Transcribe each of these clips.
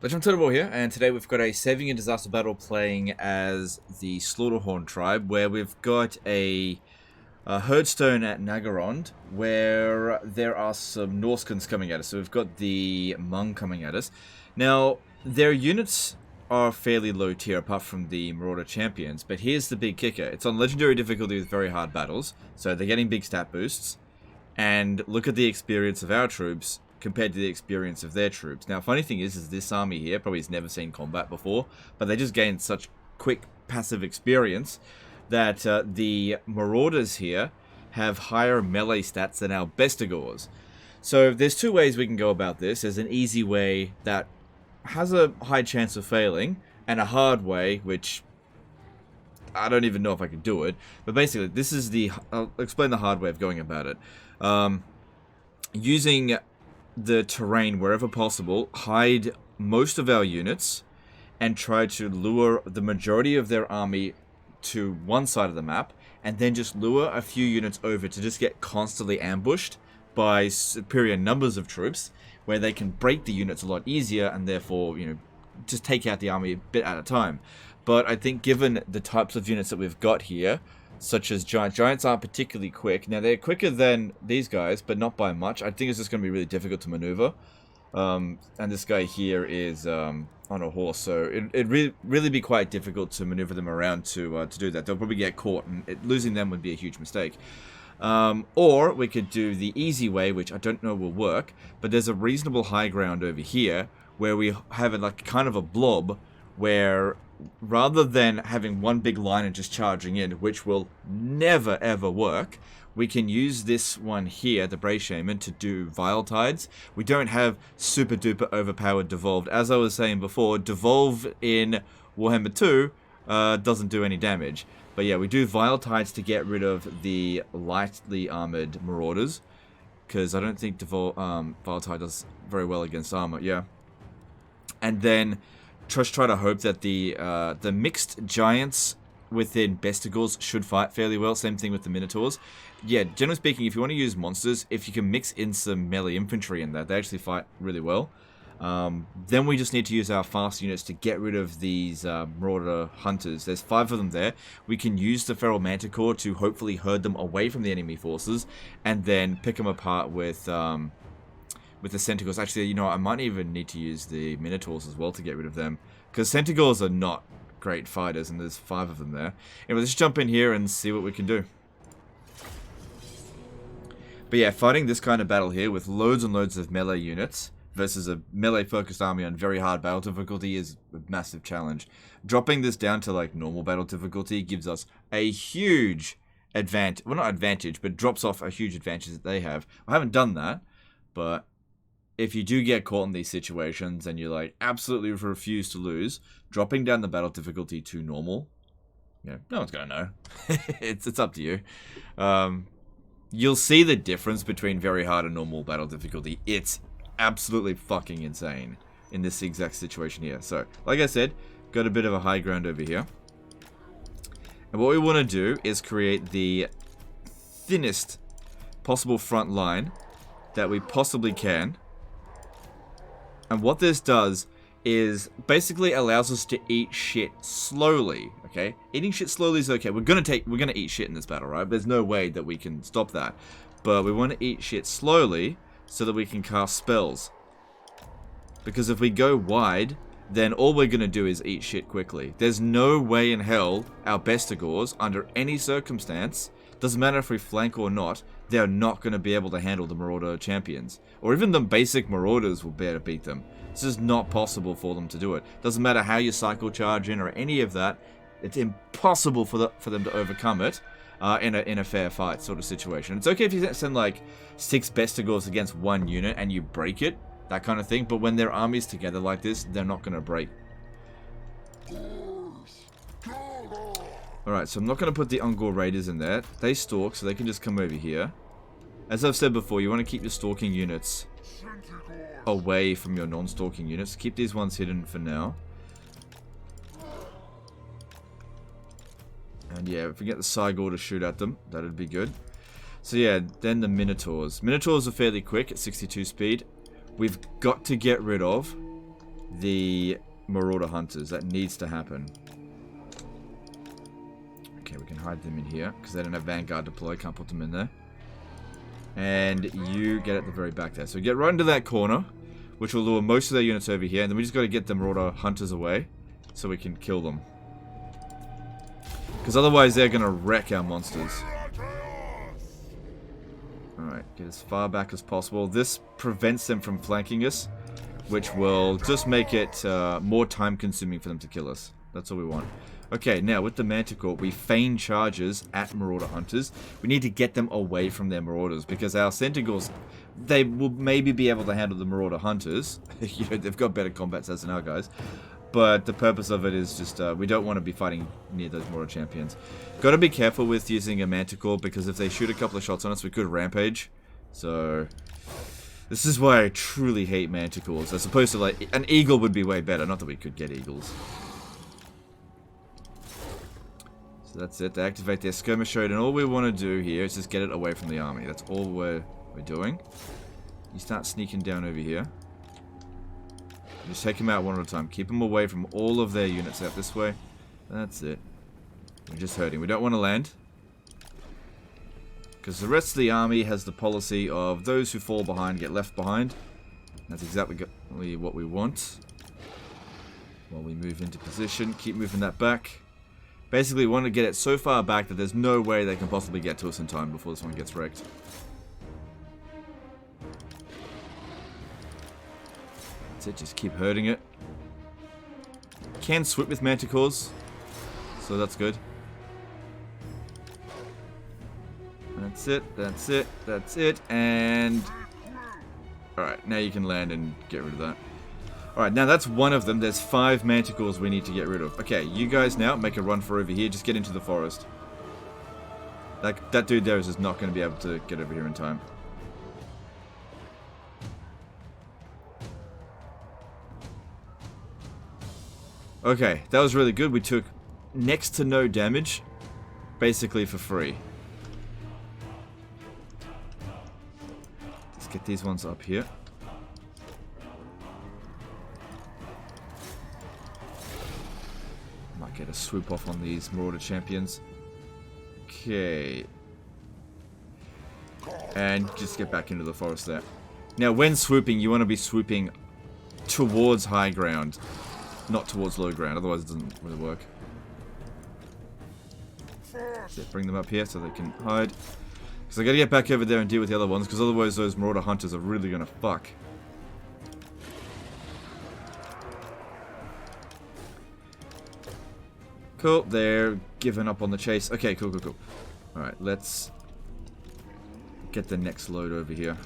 Legend Turtle here, and today we've got a saving and disaster battle playing as the Slaughterhorn tribe, where we've got a herdstone at Nagarond, where there are some Norskins coming at us. So we've got the Hmong coming at us. Now, their units are fairly low tier, apart from the Marauder champions, but here's the big kicker. It's on legendary difficulty with very hard battles, so they're getting big stat boosts, and look at the experience of our troops compared to the experience of their troops. Now, funny thing is this army here probably has never seen combat before, but they just gained such quick passive experience that the Marauders here have higher melee stats than our Bestigors. So there's two ways we can go about this. There's an easy way that has a high chance of failing, and a hard way, which I don't even know if I could do it. But basically, this is the... I'll explain the hard way of going about it. Using the terrain wherever possible, hide most of our units, and try to lure the majority of their army to one side of the map, and then just lure a few units over to just get constantly ambushed by superior numbers of troops, where they can break the units a lot easier, and therefore, you know, just take out the army a bit at a time. But I think given the types of units that we've got here, such as Giants aren't particularly quick. Now, they're quicker than these guys, but not by much. I think it's just going to be really difficult to maneuver. And this guy here is on a horse, so it'd really be quite difficult to maneuver them around to do that. They'll probably get caught, and losing them would be a huge mistake. Or we could do the easy way, which I don't know will work, but there's a reasonable high ground over here where we have like kind of a blob where, rather than having one big line and just charging in, which will never ever work, we can use this one here, the Bray Shaman, to do Vile Tides. We don't have super duper overpowered Devolved. As I was saying before, Devolve in Warhammer 2 doesn't do any damage. But yeah, we do Vile Tides to get rid of the lightly armored Marauders, because I don't think Vile Tide does very well against armor, yeah. And then just try to hope that the mixed giants within Bestigors should fight fairly well. Same thing with the Minotaurs. Yeah, generally speaking, if you want to use monsters, if you can mix in some melee infantry in that, they actually fight really well. Then we just need to use our fast units to get rid of these Marauder hunters. There's 5 of them there. We can use the Feral Manticore to hopefully herd them away from the enemy forces, and then pick them apart with the Centaurs. Actually, you know, I might even need to use the Minotaurs as well to get rid of them, because Centaurs are not great fighters, and there's 5 of them there. Anyway, let's jump in here and see what we can do. But yeah, fighting this kind of battle here with loads and loads of melee units versus a melee-focused army on very hard battle difficulty is a massive challenge. Dropping this down to like normal battle difficulty gives us a huge advantage. Well, not advantage, but drops off a huge advantage that they have. I haven't done that, but if you do get caught in these situations and you like absolutely refuse to lose, dropping down the battle difficulty to normal, you know, no one's gonna know. it's up to you. You'll see the difference between very hard and normal battle difficulty. It's absolutely fucking insane in this exact situation here. So, like I said, got a bit of a high ground over here. And what we want to do is create the thinnest possible front line that we possibly can. And what this does is basically allows us to eat shit slowly, okay? Eating shit slowly is okay. We're gonna eat shit in this battle, right? There's no way that we can stop that. But we want to eat shit slowly so that we can cast spells. Because if we go wide, then all we're gonna do is eat shit quickly. There's no way in hell our Bestigors, under any circumstance, doesn't matter if we flank or not, they're not going to be able to handle the Marauder champions. Or even the basic Marauders will be able to beat them. It's just not possible for them to do it. Doesn't matter how you cycle charge in or any of that. It's impossible for them to overcome it in a fair fight sort of situation. It's okay if you send like 6 Bestigors against 1 unit and you break it, that kind of thing. But when their armies together like this, they're not going to break. Alright, so I'm not going to put the Ungor Raiders in there. They stalk, so they can just come over here. As I've said before, you want to keep your stalking units away from your non-stalking units. Keep these ones hidden for now. And yeah, if we get the Cygor to shoot at them, that'd be good. So yeah, then the Minotaurs. Minotaurs are fairly quick at 62 speed. We've got to get rid of the Marauder Hunters. That needs to happen. Okay, we can hide them in here, because they don't have Vanguard deployed. Can't put them in there. And you get at the very back there. So get right into that corner, which will lure most of their units over here. And then we just got to get the Marauder Hunters away, so we can kill them. Because otherwise they're going to wreck our monsters. Alright, get as far back as possible. This prevents them from flanking us, which will just make it more time consuming for them to kill us. That's all we want. Okay, now with the Manticore, we feign charges at Marauder Hunters. We need to get them away from their Marauders, because our Cygors, they will maybe be able to handle the Marauder Hunters. You know, they've got better combat stats than our guys. But the purpose of it is just, we don't want to be fighting near those Marauder champions. Got to be careful with using a Manticore, because if they shoot a couple of shots on us, we could rampage. So, this is why I truly hate Manticores. As opposed to, like, an Eagle would be way better. Not that we could get Eagles. So that's it. They activate their skirmish road, and all we want to do here is just get it away from the army. That's all we're doing. You start sneaking down over here. Just take them out one at a time. Keep them away from all of their units out this way. That's it. We're just hurting. We don't want to land. Because the rest of the army has the policy of those who fall behind get left behind. That's exactly what we want. While we move into position, keep moving that back. Basically, we want to get it so far back that there's no way they can possibly get to us in time before this one gets wrecked. That's it, just keep hurting it. Can swip with Manticores, so that's good. That's it, that's it, that's it, and... Alright, now you can land and get rid of that. Alright, now that's one of them. There's 5 Manticores we need to get rid of. Okay, you guys now make a run for over here. Just get into the forest. That dude there is just not going to be able to get over here in time. Okay, that was really good. We took next to no damage, basically for free. Let's get these ones up here. Might get a swoop off on these Marauder champions. Okay. And just get back into the forest there. Now, when swooping, you want to be swooping towards high ground, not towards low ground, otherwise it doesn't really work. So bring them up here so they can hide. Because I gotta get back over there and deal with the other ones, because otherwise those Marauder Hunters are really gonna fuck. Cool, they're giving up on the chase. Okay, cool, cool, cool. Alright, let's get the next load over here.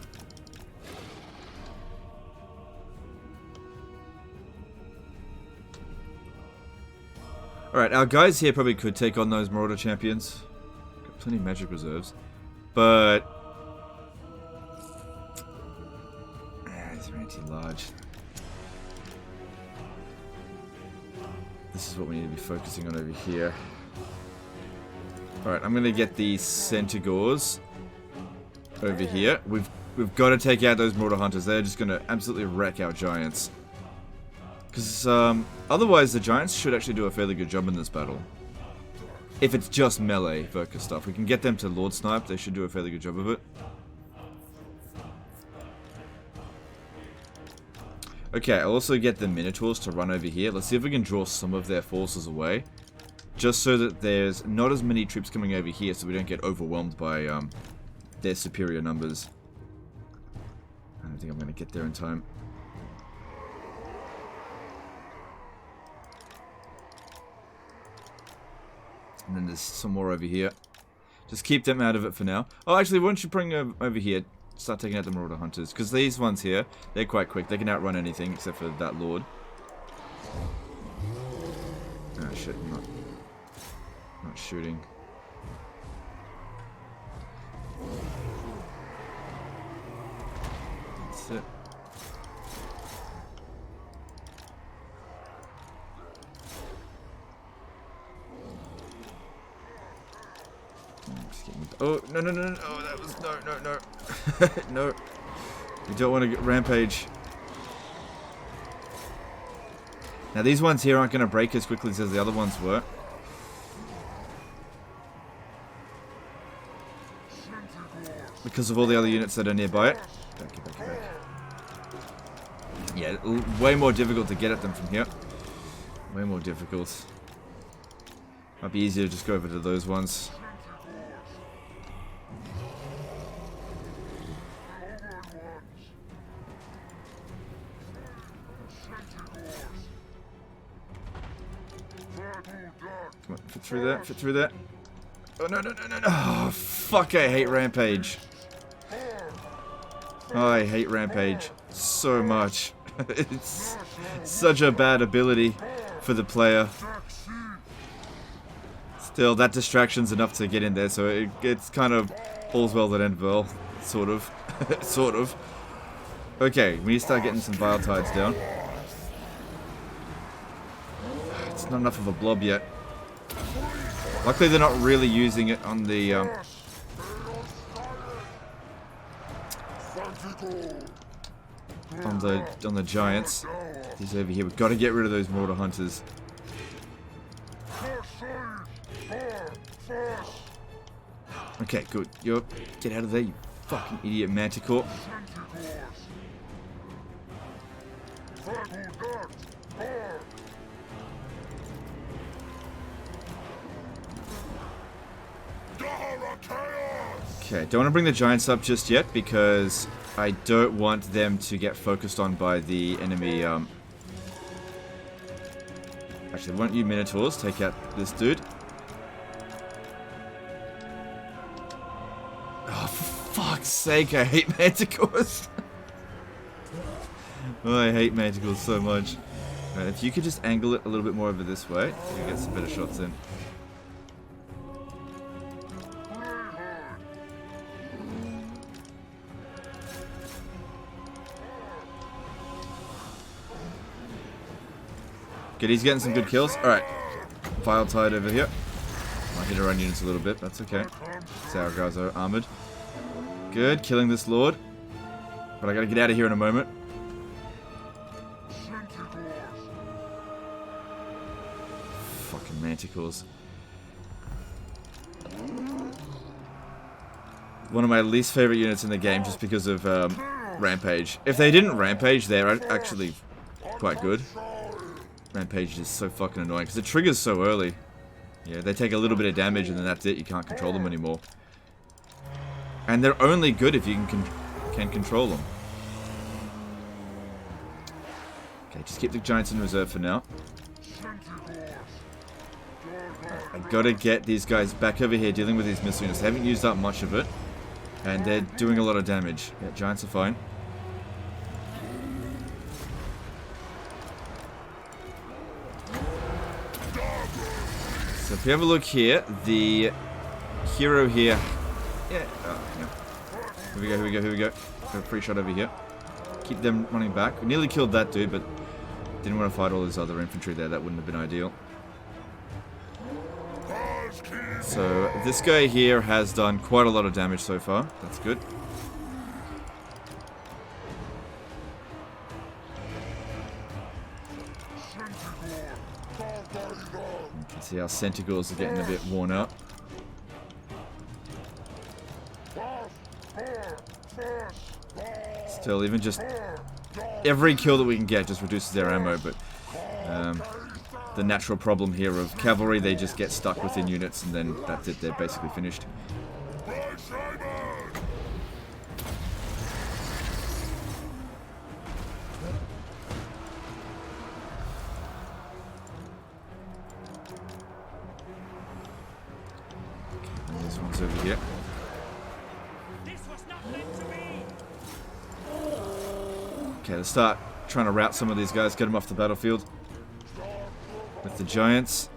Alright, our guys here probably could take on those Marauder champions. Got plenty of magic reserves. But... these are too large. This is what we need to be focusing on over here. Alright, I'm going to get the Cygors over here. We've got to take out those Marauder Hunters. They're just going to absolutely wreck our Giants. Because otherwise the Giants should actually do a fairly good job in this battle. If it's just melee Verka stuff. We can get them to Lord Snipe. They should do a fairly good job of it. Okay, I'll also get the Minotaurs to run over here. Let's see if we can draw some of their forces away. Just so that there's not as many troops coming over here so we don't get overwhelmed by their superior numbers. I don't think I'm going to get there in time. And then there's some more over here. Just keep them out of it for now. Oh, actually, why don't you bring them over here? Start taking out the Marauder Hunters. Because these ones here, they're quite quick. They can outrun anything except for that Lord. Oh shit, I'm not shooting. That's it. Oh, no, no, no, no, oh, that was, no, no, no. No. We don't want to get rampage. Now these ones here aren't going to break as quickly as the other ones were. Because of all the other units that are nearby it. Back. Yeah, way more difficult to get at them from here. Way more difficult. Might be easier to just go over to those ones. Come on, fit through that, fit through that. Oh, no. Oh, fuck, I hate Rampage. Oh, I hate Rampage so much. It's such a bad ability for the player. Still, that distraction's enough to get in there, so it's kind of all's well that ends well. Sort of. Sort of. Okay, we need to start getting some Vile Tides down. It's not enough of a blob yet. Luckily, they're not really using it on the on the giants. He's over here. We've got to get rid of those mortar hunters. Okay, good. Get out of there, you fucking idiot manticore. Okay, don't want to bring the giants up just yet because I don't want them to get focused on by the enemy. Actually, won't you minotaurs take out this dude? Oh, for fuck's sake, I hate manticores. Oh, I hate manticores so much. Right, if you could just angle it a little bit more over this way, you can get some better shots in. Good, he's getting some good kills. Alright. Vile Tide over here. Might hit our own units a little bit, that's okay. Cygors are armored. Good, killing this lord. But I gotta get out of here in a moment. Fucking manticores. One of my least favorite units in the game just because of Rampage. If they didn't Rampage, they're actually quite good. Rampage is so fucking annoying because it triggers so early. Yeah, they take a little bit of damage and then that's it. You can't control them anymore. And they're only good if you can control them. Okay, just keep the giants in reserve for now. I gotta get these guys back over here dealing with these missile units. They haven't used up much of it. And they're doing a lot of damage. Yeah, giants are fine. So if you have a look here, the hero here... Yeah, yeah. Here we go. Got a free shot over here. Keep them running back. We nearly killed that dude, but didn't want to fight all his other infantry there. That wouldn't have been ideal. So this guy here has done quite a lot of damage so far. That's good. You can see our Cygors are getting a bit worn out. Still, even just every kill that we can get just reduces their ammo, but the natural problem here of cavalry, they just get stuck within units and then that's it, they're basically finished. And this one's over here. Okay, let's start trying to rout some of these guys, get them off the battlefield. With the giants.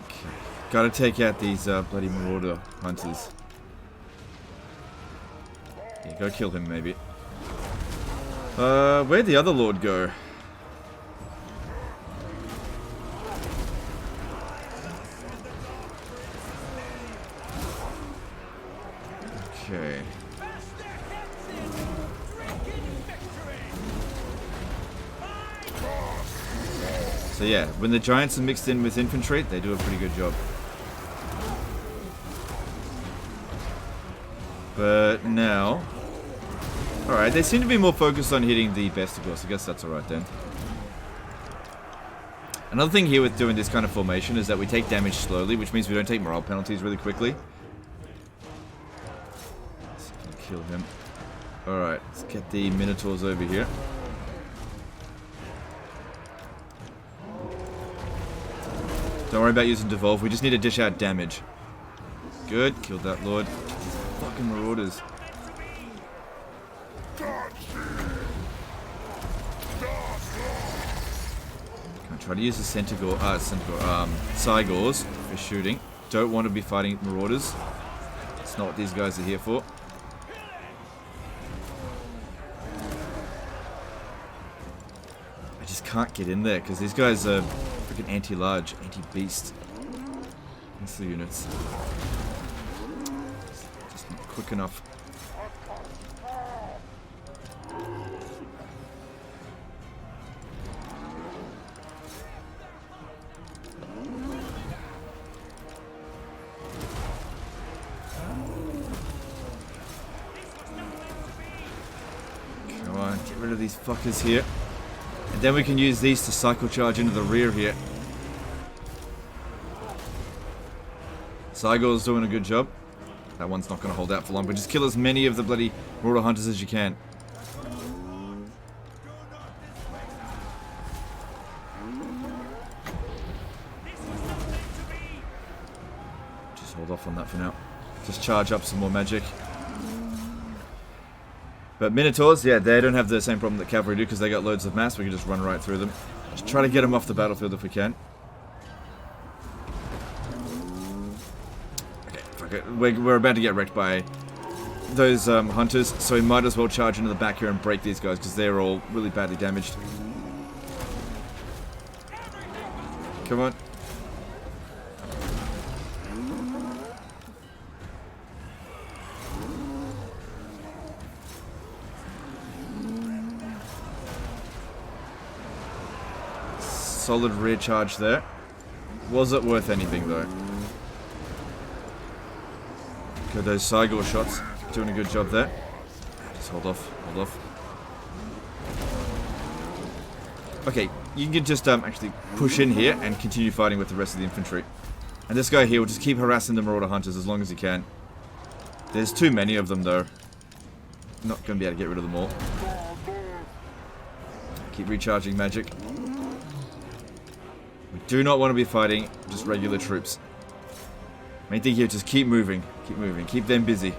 Okay, gotta take out these bloody marauder hunters. Yeah, go kill him maybe. Where'd the other lord go? Okay. So yeah, when the giants are mixed in with infantry, they do a pretty good job. But now... Alright, they seem to be more focused on hitting the Bestigos. I guess that's alright then. Another thing here with doing this kind of formation is that we take damage slowly, which means we don't take morale penalties really quickly. Let's kill him. Alright, let's get the Minotaurs over here. Don't worry about using Devolve, we just need to dish out damage. Good, killed that Lord. Fucking Marauders. I'm trying to use the Cygors for shooting. Don't want to be fighting Marauders. It's not what these guys are here for. I just can't get in there because these guys are freaking anti-large, anti-beast. That's the units. Just not quick enough. Come on, get rid of these fuckers here. And then we can use these to cycle charge into the rear here. Cygors doing a good job. That one's not going to hold out for long, but just kill as many of the bloody Marauder Hunters as you can. Just hold off on that for now. Just charge up some more magic. But Minotaurs, yeah, they don't have the same problem that Cavalry do because they got loads of mass. We can just run right through them. Just try to get them off the battlefield if we can. Okay, fuck it. We're about to get wrecked by those hunters, so we might as well charge into the back here and break these guys because they're all really badly damaged. Come on. Solid rear charge there. Was it worth anything though? Okay, those Cygor shots doing a good job there. Just hold off, hold off. Okay, you can just actually push in here and continue fighting with the rest of the infantry. And this guy here will just keep harassing the Marauder Hunters as long as he can. There's too many of them though. Not going to be able to get rid of them all. Keep recharging magic. We do not want to be fighting just regular troops. Main thing here, just keep moving, keep them busy.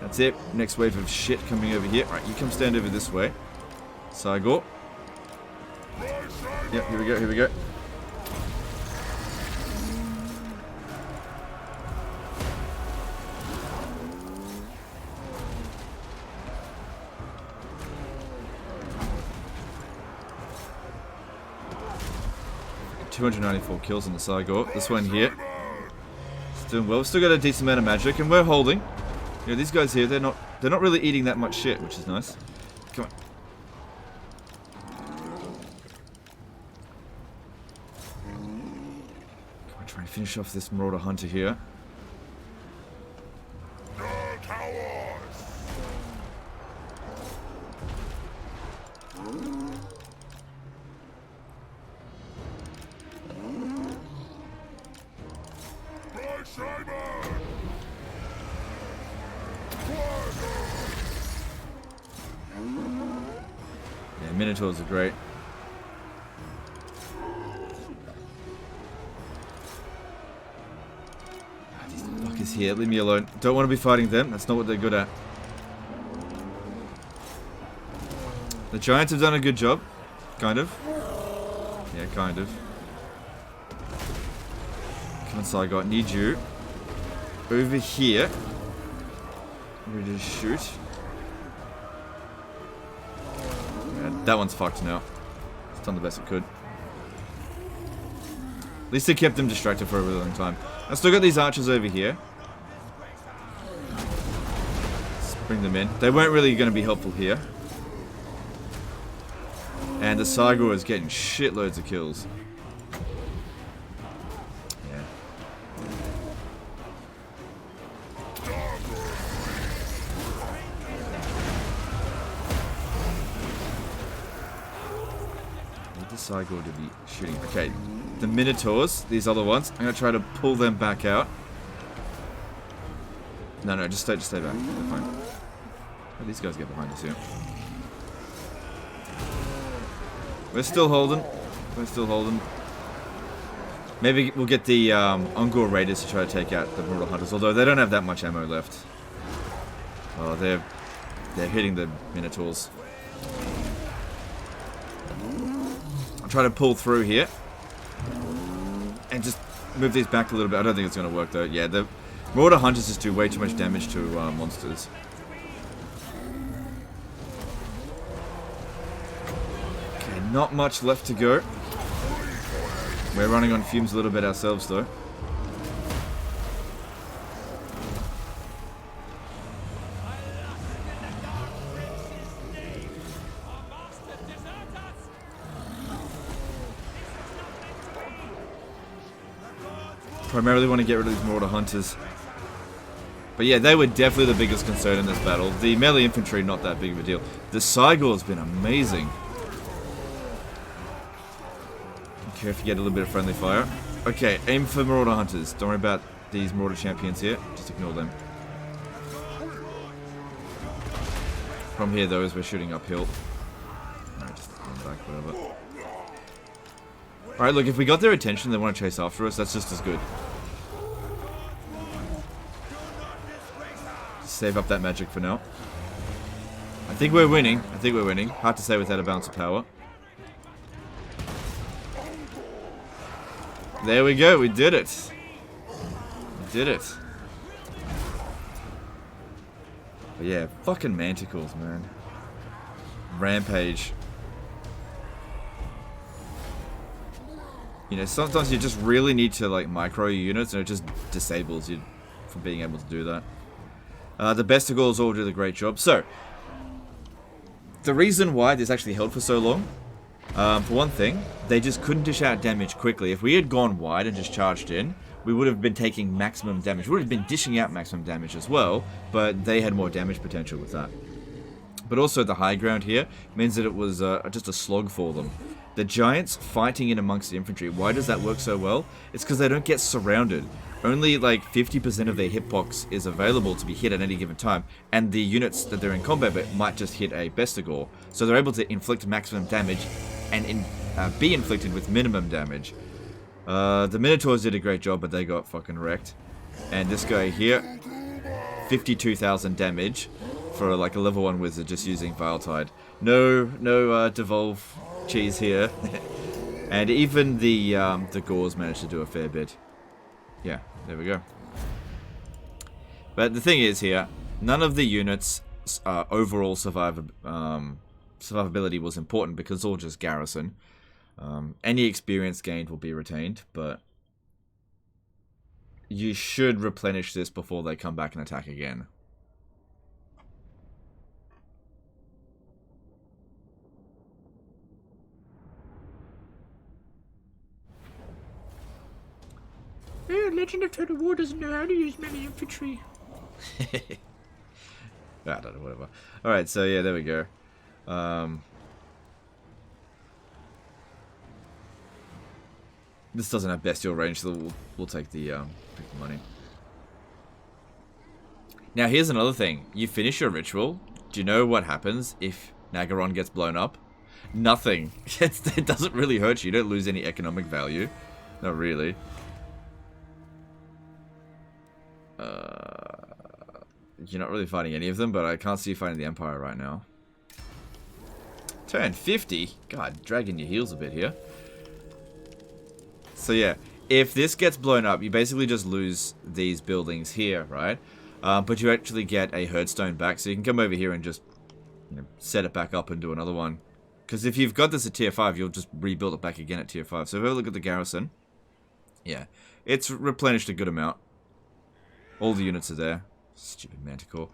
That's it. Next wave of shit coming over here. Alright, you come stand over this way. Cygor. Yep, here we go, here we go. $294 kills on the Cygor. This one here. It's doing well. We've still got a decent amount of magic and we're holding. You know, these guys here, they're not really eating that much shit, which is nice. Come on. Come on, try and finish off this Marauder Hunter here. Yeah, Minotaurs are great. These fuckers here, leave me alone. Don't want to be fighting them, that's not what they're good at. The Giants have done a good job. Kind of. Yeah, kind of. Come on, Cygor, need you over here. Ready to shoot. Yeah, that one's fucked now. It's done the best it could. At least it kept them distracted for a really long time. I've still got these archers over here. Bring them in. They weren't really going to be helpful here. And the Cygor is getting shitloads of kills. Yeah. I need the Cygor to be shooting. Okay, the Minotaurs, these other ones, I'm going to try to pull them back out. No, just stay back. They're fine. Oh, these guys get behind us here. We're still holding. Maybe we'll get the Ungor Raiders to try to take out the Mortal Hunters, although they don't have that much ammo left. Oh, they're hitting the Minotaurs. I'll try to pull through here. And just move these back a little bit. I don't think it's going to work though. Yeah, the Mortal Hunters just do way too much damage to monsters. Not much left to go. We're running on fumes a little bit ourselves, though. Primarily want to get rid of these Mortar Hunters. But yeah, they were definitely the biggest concern in this battle. The melee infantry, not that big of a deal. The Cygor has been amazing. Care if you get a little bit of friendly fire. Okay, aim for Marauder Hunters. Don't worry about these Marauder champions here. Just ignore them. From here, though, as we're shooting uphill. Alright, just run back, whatever. Alright, look, if we got their attention, they want to chase after us, that's just as good. Save up that magic for now. I think we're winning. Hard to say without a balance of power. There we go, we did it. But yeah, fucking manticores, man. Rampage. You know, sometimes you just really need to like micro your units and it just disables you from being able to do that. The Bestigors all did a great job. So, the reason why this actually held for so long, for one thing, they just couldn't dish out damage quickly. If we had gone wide and just charged in, we would have been taking maximum damage. We would have been dishing out maximum damage as well, but they had more damage potential with that. But also the high ground here means that it was just a slog for them. The giants fighting in amongst the infantry, why does that work so well? It's because they don't get surrounded. Only like 50% of their hitbox is available to be hit at any given time, and the units that they're in combat with might just hit a Bestigor. So they're able to inflict maximum damage and be inflicted with minimum damage. The Minotaurs did a great job, but they got fucking wrecked. And this guy here, 52,000 damage for like a level 1 wizard just using Vile Tide. No devolve cheese here. And even the Gors managed to do a fair bit. Yeah, there we go. But the thing is here, none of the units' overall survivability was important because it's all just garrison. Any experience gained will be retained, but you should replenish this before they come back and attack again. Legend of Total War doesn't know how to use melee infantry. I don't know, whatever. Alright, so yeah, there we go. This doesn't have bestial range, so we'll take the money. Now, here's another thing. You finish your ritual. Do you know what happens if Nagaron gets blown up? Nothing. It doesn't really hurt you. You don't lose any economic value. Not really. You're not really fighting any of them, but I can't see you fighting the Empire right now. Turn 50? God, dragging your heels a bit here. So yeah, if this gets blown up, you basically just lose these buildings here, right? But you actually get a Herdstone back, so you can come over here and just set it back up and do another one. Because if you've got this at tier 5, you'll just rebuild it back again at tier 5. So if we have a look at the garrison, yeah, it's replenished a good amount. All the units are there. Stupid Manticore.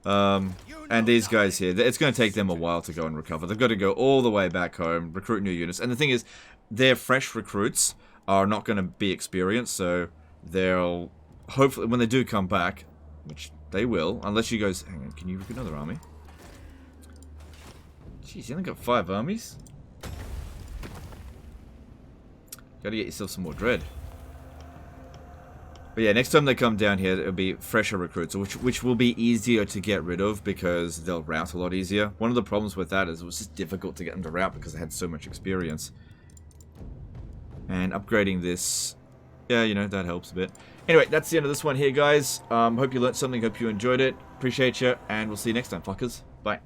And these guys here, it's going to take them a while to go and recover. They've got to go all the way back home, recruit new units. And the thing is, their fresh recruits are not going to be experienced, so they'll hopefully, when they do come back, which they will, unless you guys, hang on, can you recruit another army? Jeez, you only got 5 armies? Gotta get yourself some more dread. But yeah, next time they come down here, it'll be fresher recruits, which will be easier to get rid of because they'll route a lot easier. One of the problems with that is it was just difficult to get them to route because they had so much experience. And upgrading this, yeah, you know, that helps a bit. Anyway, that's the end of this one here, guys. Hope you learned something, hope you enjoyed it. Appreciate you, and we'll see you next time, fuckers. Bye.